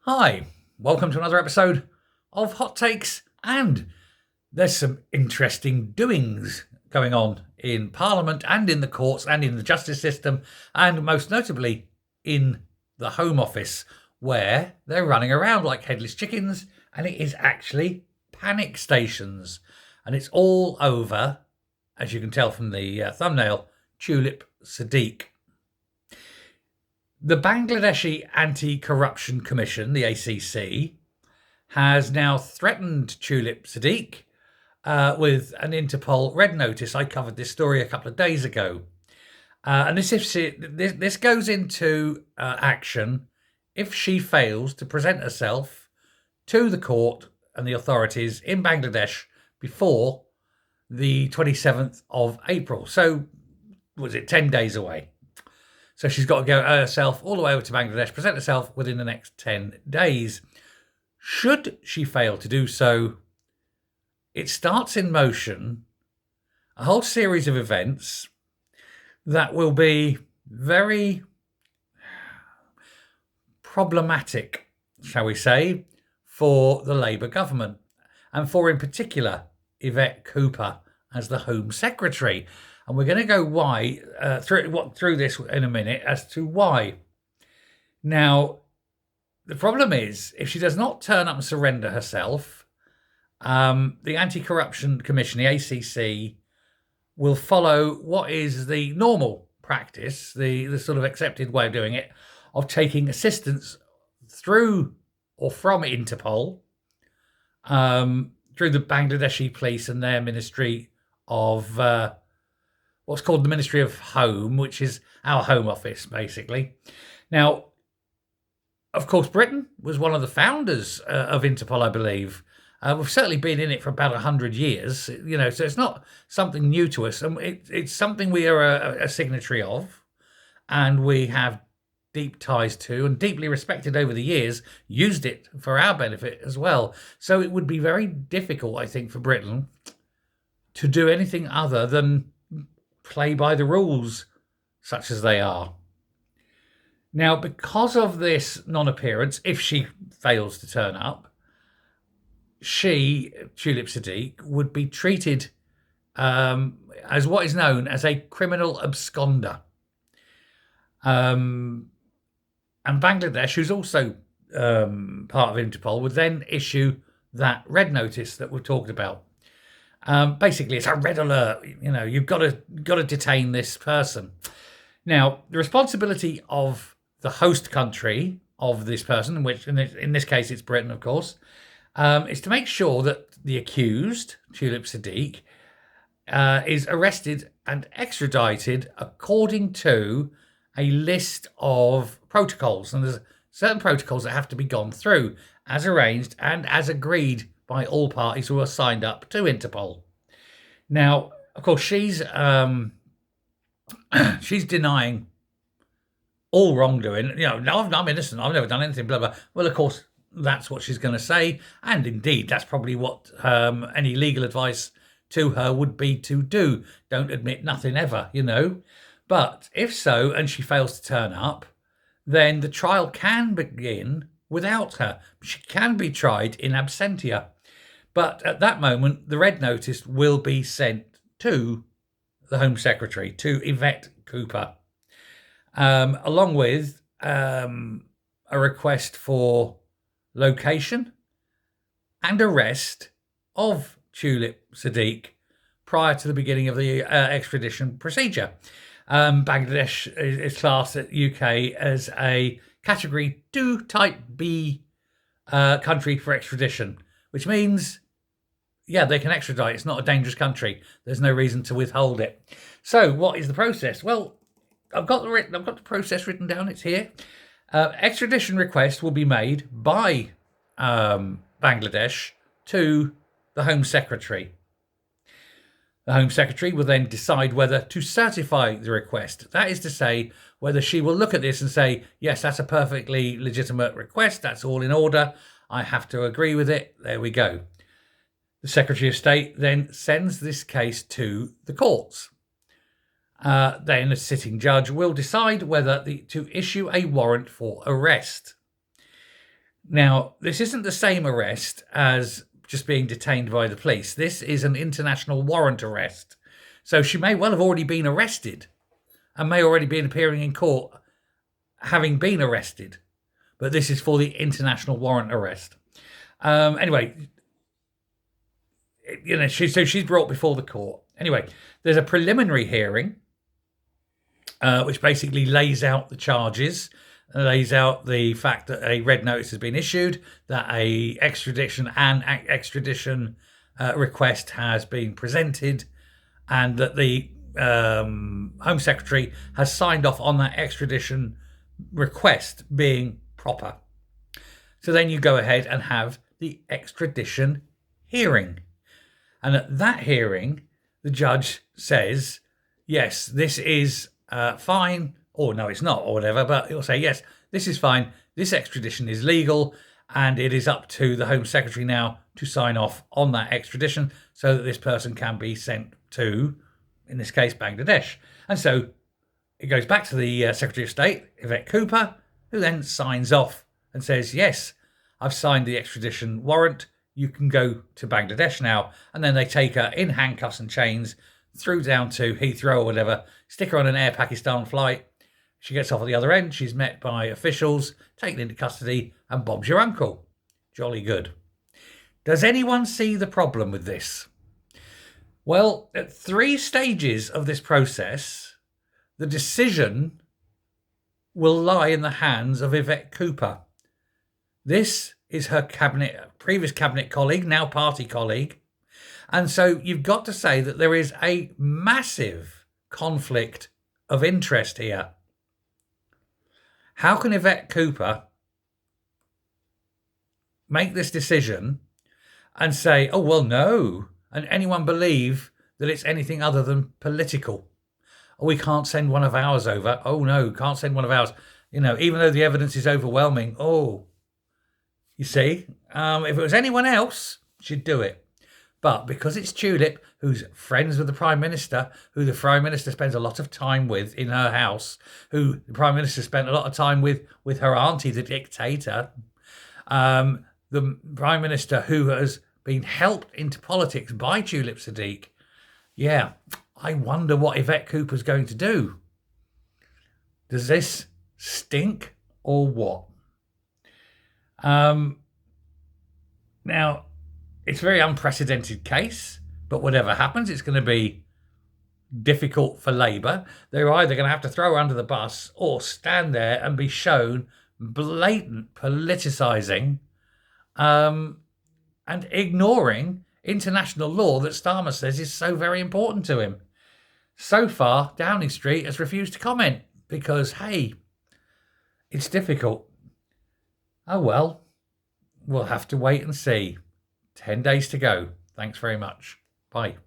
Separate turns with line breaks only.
Hi, welcome to another episode of Hot Takes, and there's some interesting doings going on in Parliament and in the courts and in the justice system, and most notably in the Home Office, where they're running around like headless chickens, and it is actually panic stations. And it's all over, as you can tell from the thumbnail, Tulip Sadiq. The Bangladeshi Anti-Corruption Commission, the ACC, has now threatened Tulip Sadiq with an Interpol red notice. I covered this story a couple of days ago. And this goes into action if she fails to present herself to the court and the authorities in Bangladesh before the 27th of April. So, was it 10 days away? So she's got to go herself all the way over to Bangladesh, present herself within the next 10 days. Should she fail to do so, it starts in motion a whole series of events that will be very problematic, shall we say, for the Labour government, and for, in particular, Yvette Cooper as the Home Secretary. And we're going to go through this in a minute as to why. Now, the problem is, if she does not turn up and surrender herself, the Anti-Corruption Commission, the ACC, will follow what is the normal practice, the sort of accepted way of doing it, of taking assistance through or from Interpol, through the Bangladeshi police and their Ministry of what's called the Ministry of Home, which is our Home Office, basically. Now, of course, Britain was one of the founders of Interpol, I believe. We've certainly been in it for about 100 years, so it's not something new to us. And it's something we are a signatory of, and we have deep ties to and deeply respected over the years, used it for our benefit as well. So it would be very difficult, I think, for Britain to do anything other than play by the rules, such as they are. Now, because of this non-appearance, if she fails to turn up, Tulip Sadiq, would be treated as what is known as a criminal absconder. And Bangladesh, who's also part of Interpol, would then issue that red notice that we've talked about. Basically, it's a red alert. You've got to detain this person. Now, the responsibility of the host country of this person, which in this case it's Britain, of course, is to make sure that the accused, Tulip Sadiq, is arrested and extradited according to a list of protocols. And there's certain protocols that have to be gone through as arranged and as agreed by all parties who are signed up to Interpol. Now, of course, she's denying all wrongdoing. No, I'm innocent. I've never done anything, blah, blah. Well, of course, that's what she's going to say. And indeed, that's probably what any legal advice to her would be to do. Don't admit nothing ever, But if so, and she fails to turn up, then the trial can begin without her. She can be tried in absentia. But at that moment, the red notice will be sent to the Home Secretary, to Yvette Cooper, along with a request for location and arrest of Tulip Sadiq prior to the beginning of the extradition procedure. Bangladesh is classed at UK as a Category 2 Type B country for extradition, which means, they can extradite. It's not a dangerous country. There's no reason to withhold it. So what is the process? Well, I've got the process written down. It's here. Extradition request will be made by Bangladesh to the Home Secretary. The Home Secretary will then decide whether to certify the request. That is to say, whether she will look at this and say, yes, that's a perfectly legitimate request. That's all in order. I have to agree with it. There we go. The Secretary of State then sends this case to the courts. Then a sitting judge will decide whether to issue a warrant for arrest. Now, this isn't the same arrest as just being detained by the police. This is an international warrant arrest. So she may well have already been arrested and may already be appearing in court having been arrested. But this is for the international warrant arrest. Anyway, she's brought before the court. Anyway, there's a preliminary hearing, which basically lays out the charges, lays out the fact that a red notice has been issued, that a extradition request has been presented, and that the Home Secretary has signed off on that extradition request being proper. So then you go ahead and have the extradition hearing. And at that hearing, the judge says, yes, this is fine, or no, it's not, or whatever, but he'll say, yes, this is fine, this extradition is legal, and it is up to the Home Secretary now to sign off on that extradition so that this person can be sent to, in this case, Bangladesh. And so it goes back to the Secretary of State, Yvette Cooper, who then signs off and says, yes, I've signed the extradition warrant, you can go to Bangladesh now. And then they take her in handcuffs and chains through down to Heathrow or whatever, stick her on an Air Pakistan flight. She gets off at the other end, she's met by officials, taken into custody, and Bob's your uncle. Jolly good. Does anyone see the problem with this? Well, at 3 stages of this process, the decision will lie in the hands of Yvette Cooper. This is her previous cabinet colleague, now party colleague. And so you've got to say that there is a massive conflict of interest here. How can Yvette Cooper make this decision and say, oh, well, no, and anyone believe that it's anything other than political? Oh, we can't send one of ours over. Oh, no, can't send one of ours. Even though the evidence is overwhelming. Oh, you see, if it was anyone else, she'd do it. But because it's Tulip, who's friends with the Prime Minister, who the Prime Minister spends a lot of time with in her house, who the Prime Minister spent a lot of time with her auntie, the dictator, the Prime Minister who has been helped into politics by Tulip Sadiq, yeah, I wonder what Yvette Cooper's going to do. Does this stink or what? Now, it's a very unprecedented case, but whatever happens, it's going to be difficult for Labour. They're either going to have to throw her under the bus or stand there and be shown blatant politicising and ignoring international law that Starmer says is so very important to him. So far, Downing Street has refused to comment because, hey, it's difficult. Oh well, we'll have to wait and see. 10 days to go. Thanks very much. Bye.